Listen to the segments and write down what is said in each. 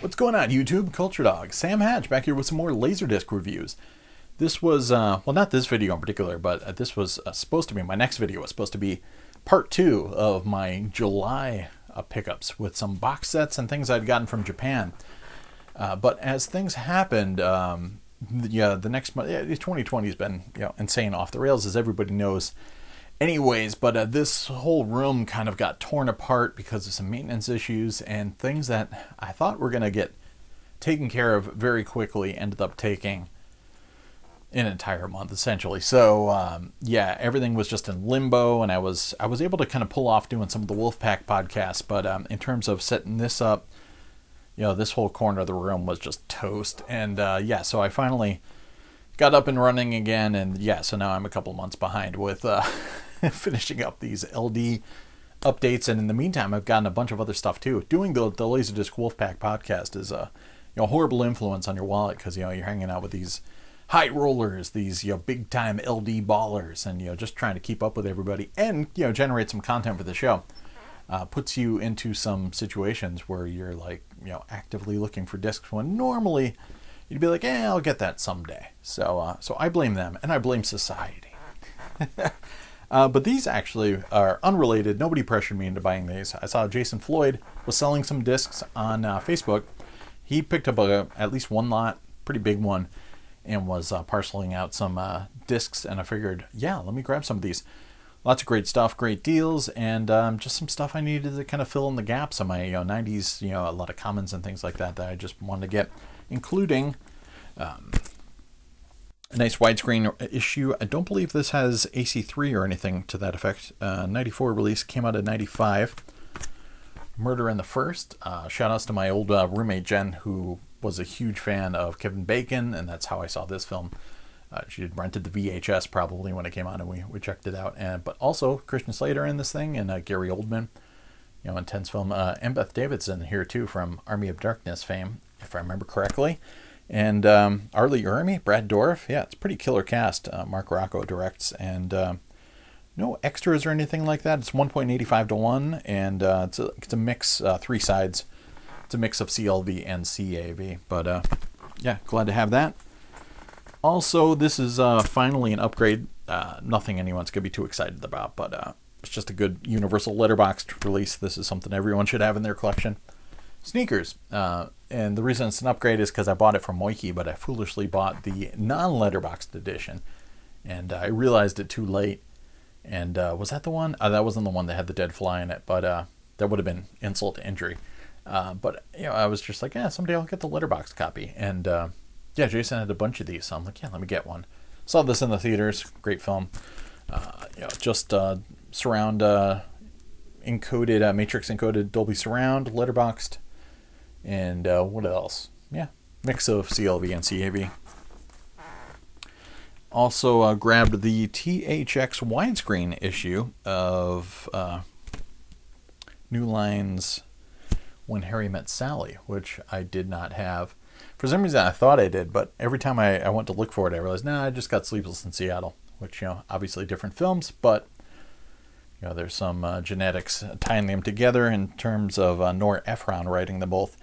What's going on, YouTube? Culturedog Sam Hatch back here with some more LaserDisc reviews. This was, well, not this video in particular, but this was supposed to be, my next video was supposed to be part 2 of my July pickups with some box sets and things I'd gotten from Japan. But as things happened, the next month, 2020 has been insane off the rails, as everybody knows. Anyways, but this whole room kind of got torn apart because of some maintenance issues, and things that I thought were going to get taken care of very quickly ended up taking an entire month, essentially. So, yeah, everything was just in limbo, and I was able to kind of pull off doing some of the Wolfpack podcasts, but in terms of setting this up, this whole corner of the room was just toast. And yeah, so I finally got up and running again, and yeah, so now I'm a couple months behind with finishing up these LD updates, and in the meantime, I've gotten a bunch of other stuff too. Doing the LaserDisc Wolfpack podcast is a horrible influence on your wallet, because you're hanging out with these high rollers, these big time LD ballers, and just trying to keep up with everybody and generate some content for the show. Puts you into some situations where you're like actively looking for discs when normally you'd be like, I'll get that someday. So I blame them, and I blame society. But these actually are unrelated. Nobody pressured me into buying these. I saw Jason Floyd was selling some discs on Facebook. He picked up at least one lot, pretty big one, and was parceling out some discs. And I figured, let me grab some of these. Lots of great stuff, great deals, and just some stuff I needed to kind of fill in the gaps of my 90s, a lot of commons and things like that I just wanted to get, including a nice widescreen issue. I don't believe this has AC3 or anything to that effect. 94 release, came out in 95. Murder in the First. Shout outs to my old roommate Jen, who was a huge fan of Kevin Bacon, and that's how I saw this film. She had rented the VHS probably when it came out, and we checked it out. But also Christian Slater in this thing, and Gary Oldman, intense film. And Beth Davidson here too, from Army of Darkness fame, if I remember correctly. And Arlie Ermy, Brad Dourif. Yeah, it's a pretty killer cast. Mark Rocco directs, and no extras or anything like that. It's 1.85 to 1, and it's a mix, 3 sides. It's a mix of CLV and CAV. But yeah, glad to have that. Also, this is finally an upgrade. Nothing anyone's going to be too excited about, but it's just a good universal letterboxed release. This is something everyone should have in their collection. Sneakers. And the reason it's an upgrade is because I bought it from Moiki, but I foolishly bought the non-letterboxed edition. And I realized it too late. And was that the one? That wasn't the one that had the dead fly in it, but that would have been insult to injury. But I was just like, someday I'll get the letterboxed copy. And yeah, Jason had a bunch of these, so I'm like, let me get one. Saw this in the theaters. Great film. Just surround encoded, matrix encoded Dolby Surround, letterboxed, and what else? Yeah, mix of CLV and CAV. Also grabbed the THX widescreen issue of New Line's When Harry Met Sally, which I did not have. For some reason, I thought I did, but every time I went to look for it, I realized, I just got Sleepless in Seattle, which, obviously different films, but, there's some genetics tying them together in terms of Nora Ephron writing them both.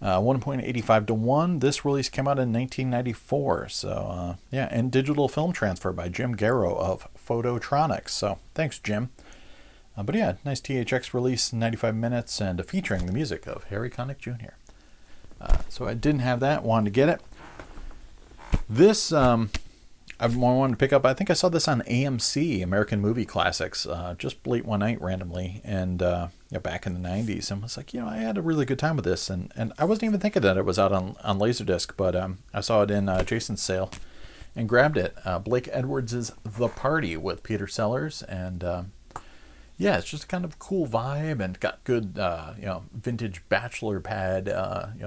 1.85 to 1. This release came out in 1994, so, yeah, and digital film transfer by Jim Garrow of Phototronics, so thanks, Jim. But yeah, nice THX release, 95 minutes, and featuring the music of Harry Connick Jr. So I didn't have that, wanted to get it. This, I wanted to pick up, I think I saw this on AMC, American Movie Classics, just late one night randomly, and back in the 90s, and was like, I had a really good time with this, and I wasn't even thinking that it was out on LaserDisc, but I saw it in Jason's sale and grabbed it. Blake Edwards' The Party with Peter Sellers, and yeah, it's just kind of a cool vibe, and got good, vintage bachelor pad,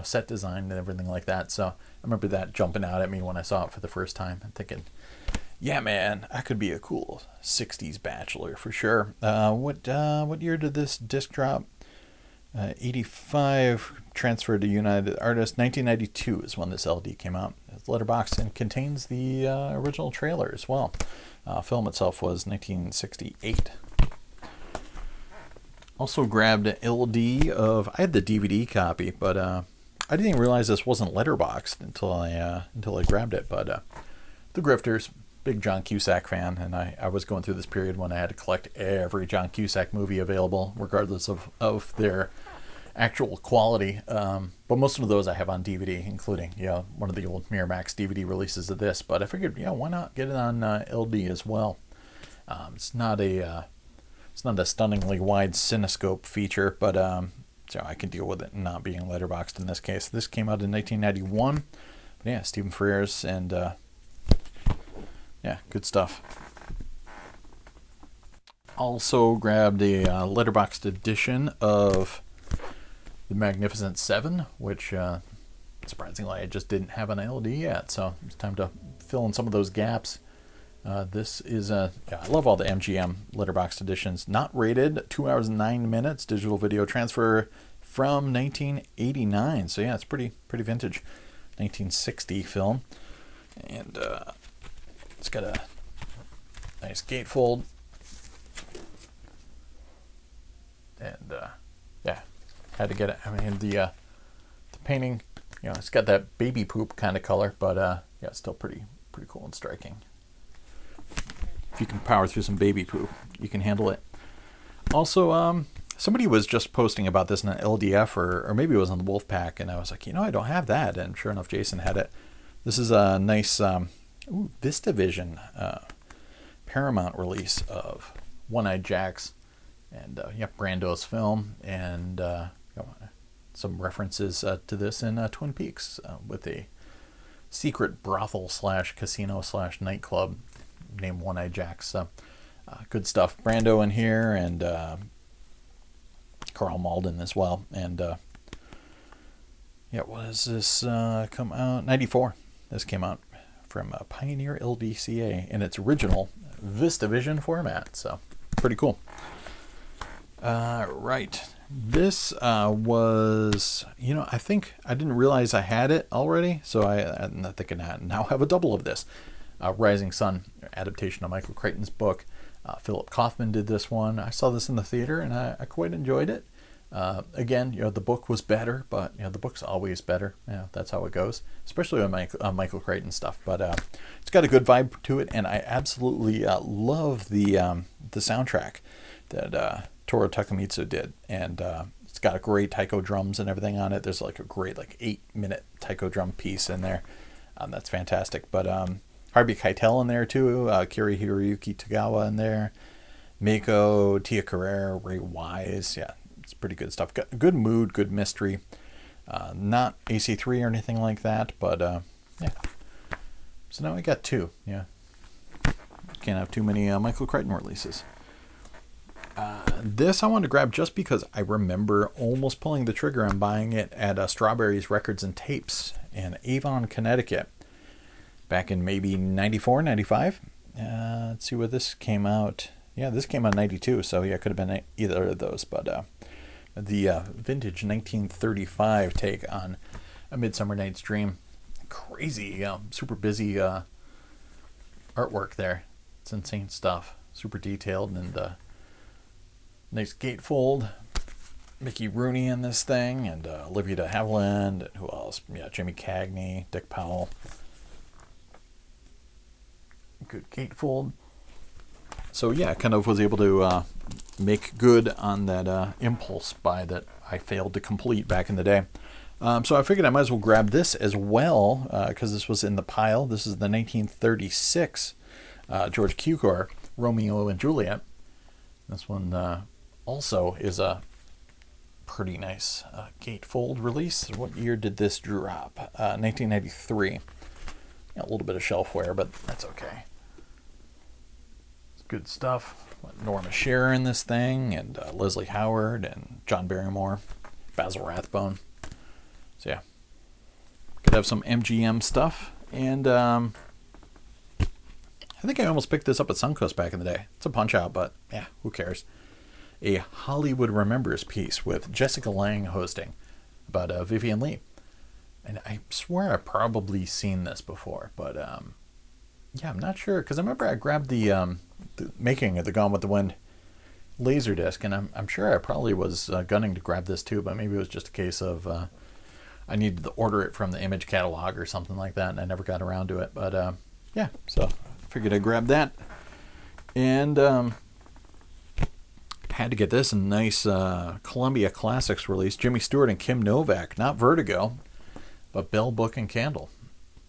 set design and everything like that. So I remember that jumping out at me when I saw it for the first time, and thinking, yeah, man, I could be a cool 60s bachelor for sure. What year did this disc drop? 85, transferred to United Artists. 1992 is when this LD came out. It's letterboxed and contains the original trailer as well. Film itself was 1968. Also grabbed LD of, I had the DVD copy, but I didn't even realize this wasn't letterboxed until I grabbed it. But the Grifters, big John Cusack fan, and I was going through this period when I had to collect every John Cusack movie available, regardless of their actual quality. But most of those I have on DVD, including one of the old Miramax DVD releases of this. But I figured, why not get it on LD as well? It's not a stunningly wide cinescope feature, but so I can deal with it not being letterboxed in this case. This came out in 1991. Yeah, Stephen Frears, and yeah, good stuff. Also grabbed a letterboxed edition of The Magnificent Seven, which surprisingly I just didn't have on LD yet, so it's time to fill in some of those gaps. This is I love all the MGM letterboxed editions. Not rated, 2 hours and 9 minutes, digital video transfer from 1989. So yeah, it's pretty vintage, 1960 film, and it's got a nice gatefold, and yeah, had to get it. I mean, the painting, it's got that baby poop kind of color, but yeah, it's still pretty cool and striking. If you can power through some baby poop, you can handle it. Also, somebody was just posting about this in an LDF, or maybe it was on the Wolfpack, and I was like, I don't have that, and sure enough, Jason had it. This is a nice VistaVision Paramount release of One-Eyed Jacks, and Brando's film, and some references to this in Twin Peaks with a secret brothel / casino / nightclub named One-Eyed Jacks. So good stuff. Brando in here, and Carl Malden as well. And what does this come out? 94. This came out from Pioneer LDCA in its original VistaVision format. So pretty cool. Right. This was, I think I didn't realize I had it already, so I'm thinking I now have a double of this. Rising Sun, adaptation of Michael Crichton's book. Philip Kaufman did this one. I saw this in the theater, and I quite enjoyed it. Again, the book was better, but the book's always better. That's how it goes, especially on Michael Crichton stuff. But it's got a good vibe to it, and I absolutely love the soundtrack that Toru Takemitsu did, and it's got a great taiko drums and everything on it. There's like a great 8-minute taiko drum piece in there. That's fantastic. But Harvey Keitel in there too, Kiri Hiroyuki Tagawa in there, Mako, Tia Carrere, Ray Wise. Yeah, it's pretty good stuff. Got good mood, good mystery. Not AC3 or anything like that, but yeah. So now we got 2. Yeah, can't have too many Michael Crichton releases. This I wanted to grab just because I remember almost pulling the trigger on buying it at Strawberries Records and Tapes in Avon, Connecticut, back in maybe 94, 95. Let's see where this came out. Yeah, this came out in 92, so yeah, it could have been either of those. But the vintage 1935 take on A Midsummer Night's Dream. Crazy, super busy artwork there. It's insane stuff. Super detailed, and nice gatefold. Mickey Rooney in this thing, and Olivia de Havilland, and who else? Yeah, Jimmy Cagney, Dick Powell. Good gatefold. So yeah, I kind of was able to make good on that impulse buy that I failed to complete back in the day. So I figured I might as well grab this as well, because this was in the pile. This is the 1936 George Cukor, Romeo and Juliet. This one also is a pretty nice gatefold release. What year did this drop? 1993. A little bit of shelf wear, but that's okay. It's good stuff. Norma Shearer in this thing, and Leslie Howard, and John Barrymore, Basil Rathbone. So yeah, could have some MGM stuff. And I think I almost picked this up at Suncoast back in the day. It's a punch out, but yeah, who cares? A Hollywood Remembers piece with Jessica Lange hosting about Vivien Leigh. And I swear I've probably seen this before, but yeah, I'm not sure, because I remember I grabbed the making of the Gone with the Wind LaserDisc, and I'm sure I probably was gunning to grab this too, but maybe it was just a case of I needed to order it from the image catalog or something like that, and I never got around to it. But yeah, so I figured I'd grab that. And had to get this, a nice Columbia Classics release. Jimmy Stewart and Kim Novak, not Vertigo, but Bell, Book, and Candle.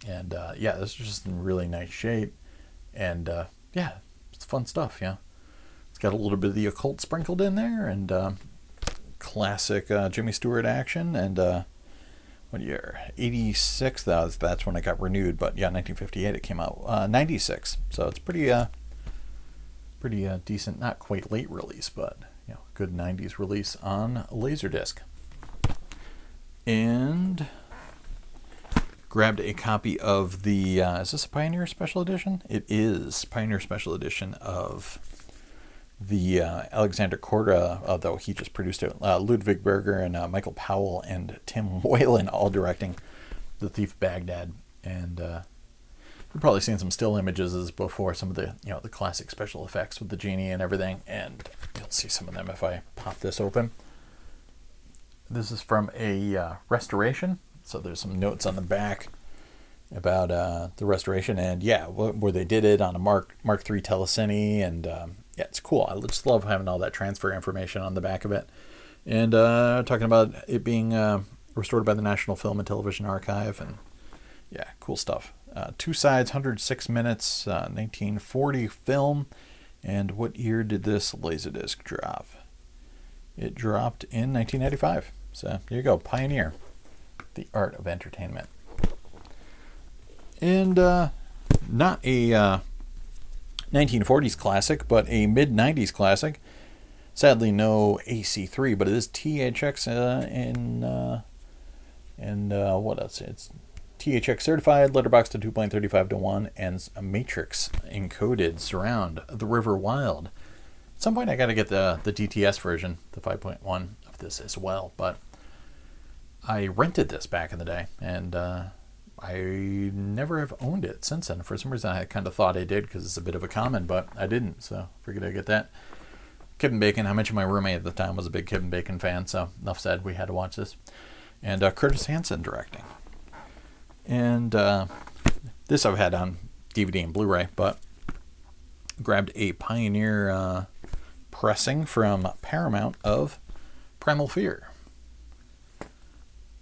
And yeah, this is just in really nice shape. And yeah, it's fun stuff, yeah. It's got a little bit of the occult sprinkled in there, and classic Jimmy Stewart action. And what year? 86, that's when it got renewed. But yeah, 1958 it came out. 96, so it's pretty decent, not quite late release, but you know, good 90s release on LaserDisc. And grabbed a copy of the, is this a Pioneer Special Edition? It is Pioneer Special Edition of the Alexander Korda, although he just produced it. Ludwig Berger and Michael Powell and Tim Whalen all directing The Thief Baghdad. And you've probably seen some still images before, some of the, you know, the classic special effects with the genie and everything. And you'll see some of them if I pop this open. This is from a restoration. So there's some notes on the back about the restoration, and yeah, where they did it on a Mark III telecine, and yeah, it's cool. I just love having all that transfer information on the back of it. And talking about it being restored by the National Film and Television Archive, and yeah, cool stuff. 2 sides, 106 minutes, 1940 film. And what year did this LaserDisc drop? It dropped in 1995. So here you go, Pioneer. The art of entertainment. And not a 1940s classic, but a mid-90s classic. Sadly, no AC3, but it is THX and what else? It's THX certified, letterboxed to 2.35:1, and a matrix encoded surround The River Wild. At some point, I got to get the DTS version, the 5.1 of this as well, but I rented this back in the day, and I never have owned it since then. For some reason, I kind of thought I did because it's a bit of a common, but I didn't, so figured I'd get that. Kevin Bacon, I mentioned my roommate at the time was a big Kevin Bacon fan, so enough said, we had to watch this. And Curtis Hanson directing. And this I've had on DVD and Blu-ray, but grabbed a Pioneer pressing from Paramount of Primal Fear.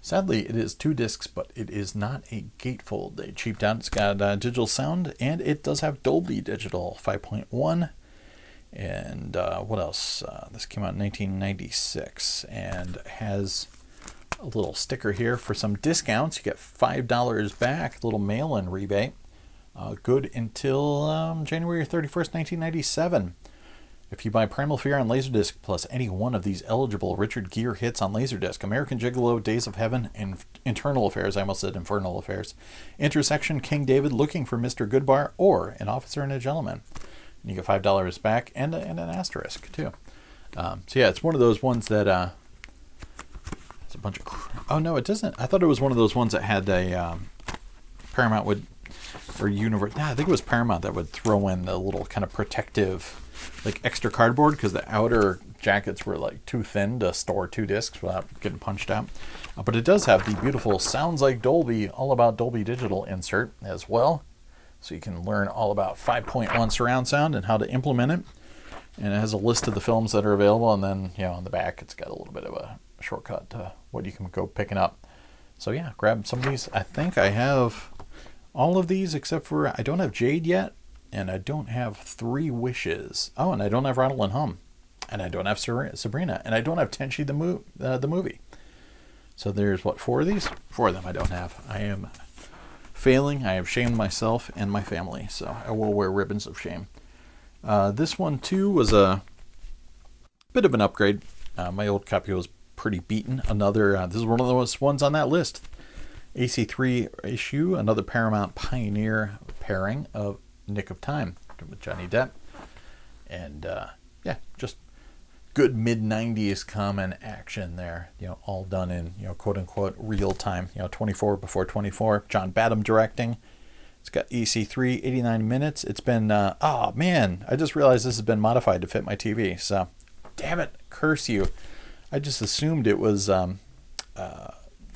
Sadly, it is 2 discs, but it is not a gatefold. They cheaped out. It's got digital sound, and it does have Dolby Digital 5.1. And what else? This came out in 1996, and has a little sticker here for some discounts. You get $5 back, a little mail-in rebate. Good until January 31st, 1997. If you buy Primal Fear on LaserDisc plus any one of these eligible Richard Gere hits on LaserDisc, American Gigolo, Days of Heaven, and Internal Affairs, I almost said Infernal Affairs, Intersection, King David, Looking for Mr. Goodbar, or An Officer and a Gentleman, and you get $5 back and an asterisk too. So yeah, it's one of those ones that it's a bunch of. Oh no, it doesn't. I thought it was one of those ones that had a Paramount would or Universe. Nah, I think it was Paramount that would throw in the little kind of protective, like extra cardboard, because the outer jackets were like too thin to store 2 discs without getting punched out. But it does have the beautiful Sounds Like Dolby, all about Dolby Digital insert as well. So you can learn all about 5.1 surround sound and how to implement it. And it has a list of the films that are available. And then, you know, on the back, it's got a little bit of a shortcut to what you can go picking up. So yeah, grab some of these. I think I have all of these except for I don't have Jade yet. And I don't have 3 Wishes. Oh, and I don't have Rattle and Hum. And I don't have Sabrina. And I don't have Tenchi the movie. So there's, what, 4 of these? 4 of them I don't have. I am failing. I have shamed myself and my family. So I will wear ribbons of shame. This one, too, was a bit of an upgrade. My old copy was pretty beaten. This is one of those ones on that list. AC3 issue, another Paramount Pioneer pairing of Nick of Time with Johnny Depp. And yeah, just good mid-90s common action there, you know, all done in, you know, quote-unquote real time, you know, 24 before 24. John Badham directing. It's got EC3, 89 minutes. It's been, oh man, I just realized this has been modified to fit my TV. So, damn it, curse you. I just assumed it was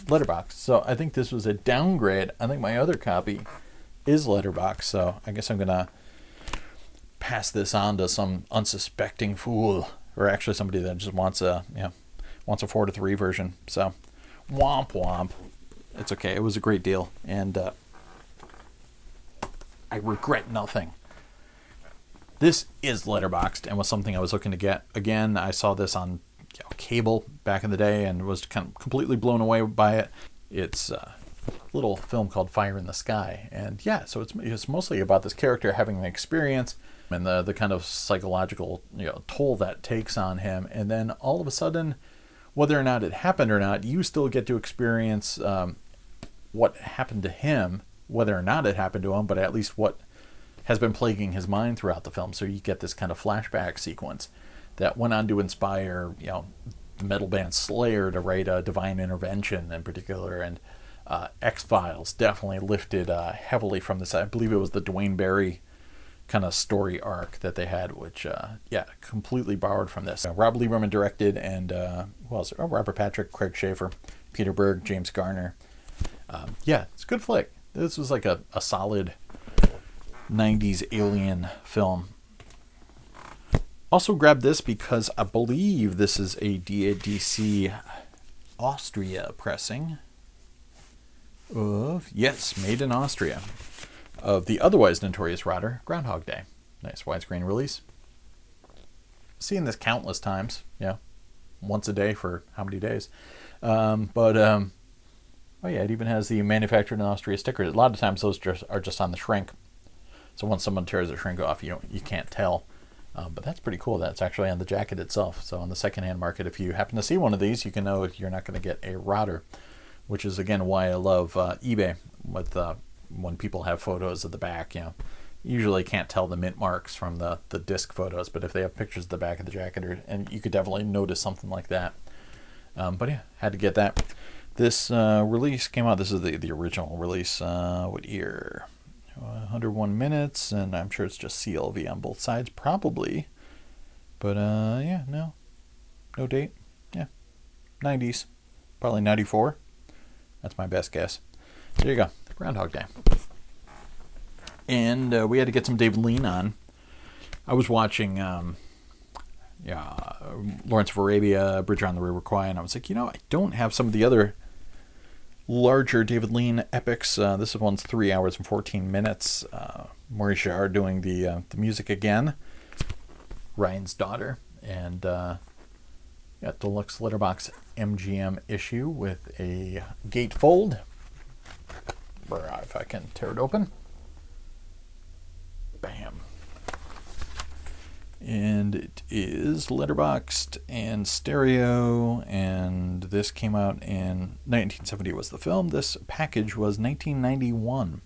Letterboxd. So I think this was a downgrade. I think my other copy is Letterboxd. So I guess I'm going to pass this on to some unsuspecting fool, or actually somebody that just wants a 4:3 version. So womp womp. It's okay. It was a great deal, and I regret nothing. This is Letterboxd, and was something I was looking to get. Again, I saw this on cable back in the day and was kind of completely blown away by it. It's a little film called Fire in the Sky, and yeah, so it's mostly about this character having an experience and the kind of psychological toll that takes on him, and then all of a sudden, whether or not it happened or not, you still get to experience what happened to him, whether or not it happened to him, but at least what has been plaguing his mind throughout the film. So you get this kind of flashback sequence that went on to inspire, the metal band Slayer to write Divine Intervention in particular, and X-Files definitely lifted heavily from this. I believe it was the Dwayne Barry kind of story arc that they had, which completely borrowed from this. Rob Lieberman directed, and who else? Robert Patrick, Craig Schaefer, Peter Berg, James Garner. It's a good flick. This was like a solid 90s alien film. Also grabbed this because I believe this is a DADC Austria pressing of, made in Austria, of the otherwise notorious Rotter, Groundhog Day. Nice widescreen release. Seen this countless times, once a day for how many days? It even has the manufactured in Austria sticker. A lot of times those are just on the shrink. So once someone tears the shrink off, you can't tell. But that's pretty cool. That's actually on the jacket itself. So on the secondhand market, if you happen to see one of these, you can know you're not going to get a Rotter, which is again why I love eBay with when people have photos of the back. You usually can't tell the mint marks from the disc photos, but if they have pictures of the back of the jacket, and you could definitely notice something like that. Had to get that. This release came out. This is the original release. What year? 101 minutes, and I'm sure it's just CLV on both sides, probably. But no date. 90s, probably 94. That's my best guess. So there you go, Groundhog Day. And we had to get some David Lean on. I was watching Lawrence of Arabia, Bridge on the River Kwai, and I was like, I don't have some of the other larger David Lean epics. This one's 3 hours and 14 minutes. Maurice Jarre doing the music again. Ryan's daughter. And deluxe letterbox MGM issue with a gatefold. If I can tear it open. Bam. And it is letterboxed and stereo, and this came out in 1970 was the film. This package was 1991.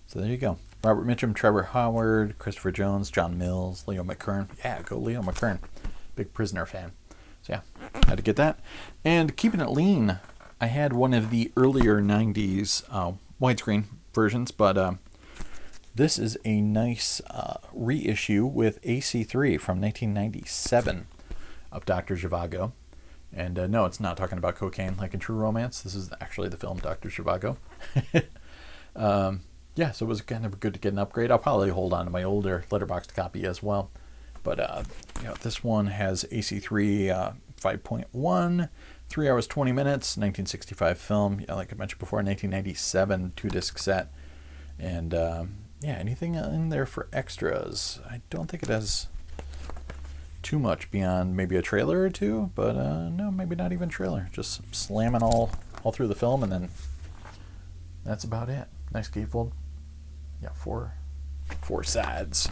So there you go. Robert Mitchum, Trevor Howard, Christopher Jones, John Mills, Leo McKern. Yeah, go Leo McKern. Big Prisoner fan. So had to get that. And keeping it lean, I had one of the earlier 90s widescreen versions, but this is a nice reissue with AC3 from 1997 of Dr. Zhivago. And no, it's not talking about cocaine like in True Romance. This is actually the film Dr. Zhivago. So it was kind of good to get an upgrade. I'll probably hold on to my older letterboxed copy as well. But this one has AC3 5.1, 3 hours 20 minutes, 1965 film. Like I mentioned before, 1997 2-disc set. And anything in there for extras? I don't think it has too much beyond maybe a trailer or two, but no, maybe not even trailer. Just slamming all through the film, and then that's about it. Nice gatefold. Four sides.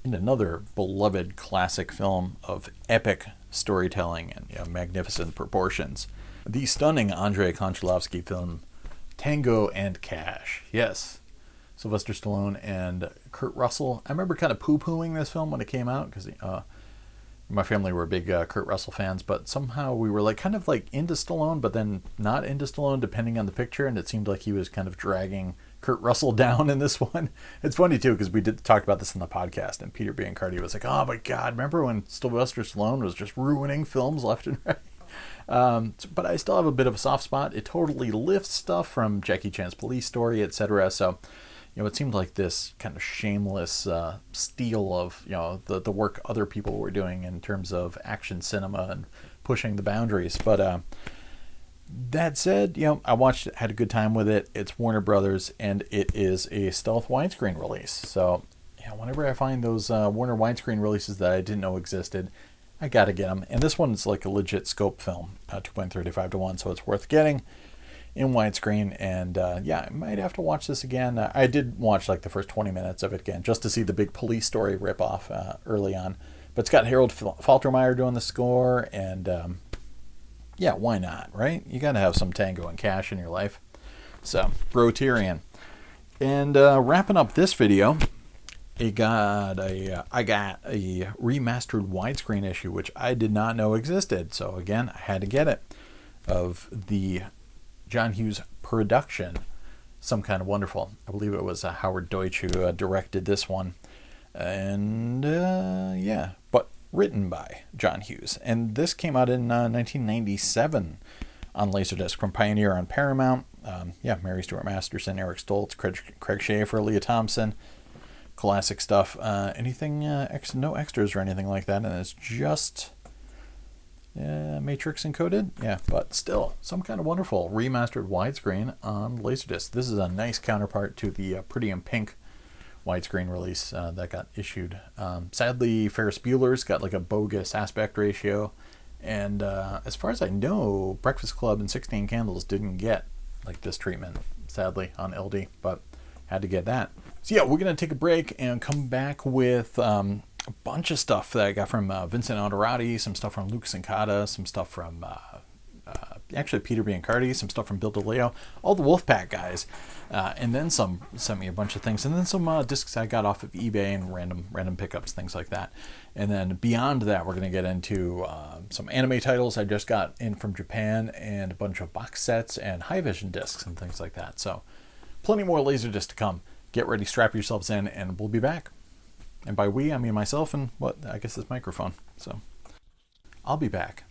And another beloved classic film of epic storytelling and magnificent proportions. The stunning Andrei Konchalovsky film Tango and Cash. Yes. Sylvester Stallone and Kurt Russell. I remember kind of poo-pooing this film when it came out because my family were big Kurt Russell fans, but somehow we were kind of into Stallone, but then not into Stallone depending on the picture, and it seemed like he was kind of dragging Kurt Russell down in this one. It's funny too because we did talk about this in the podcast, and Peter Biancardi was like, "Oh my God, remember when Sylvester Stallone was just ruining films left and right?" But I still have a bit of a soft spot. It totally lifts stuff from Jackie Chan's Police Story, etc. So, it seemed like this kind of shameless steal of, the work other people were doing in terms of action cinema and pushing the boundaries. But that said, I watched it, had a good time with it. It's Warner Brothers, and it is a stealth widescreen release. So, whenever I find those Warner widescreen releases that I didn't know existed, I gotta get them. And this one's like a legit scope film, 2.35 to 1, so it's worth getting in widescreen. And I might have to watch this again. I did watch like the first 20 minutes of it again, just to see the big Police Story ripoff early on. But it's got Harold Faltermeyer doing the score, and why not, right? You gotta have some Tango and Cash in your life. So, Broterian. And wrapping up this video, I got a remastered widescreen issue, which I did not know existed. So again, I had to get it, of the John Hughes production, Some Kind of Wonderful. I believe it was Howard Deutsch who directed this one. And but written by John Hughes. And this came out in 1997 on LaserDisc from Pioneer on Paramount. Mary Stuart Masterson, Eric Stoltz, Craig Schaefer, Leah Thompson. Classic stuff. Anything, no extras or anything like that. And it's just Matrix encoded. Yeah, but still, Some Kind of Wonderful remastered widescreen on LaserDisc. This is a nice counterpart to the Pretty in Pink widescreen release that got issued. Sadly, Ferris Bueller's got like a bogus aspect ratio, and as far as I know, Breakfast Club and 16 Candles didn't get like this treatment, sadly, on LD, but had to get that. So we're gonna take a break and come back with a bunch of stuff that I got from Vincent Onorati, some stuff from Luke Sincata, some stuff from actually Peter Biancardi, some stuff from Bill DeLeo, all the Wolfpack guys, and then some sent me a bunch of things, and then some discs I got off of eBay and random pickups, things like that. And then beyond that, we're going to get into some anime titles I just got in from Japan, and a bunch of box sets and high vision discs and things like that. So plenty more LaserDisc to come. Get ready, strap yourselves in, and we'll be back. And by we, I mean myself and I guess this microphone. So I'll be back.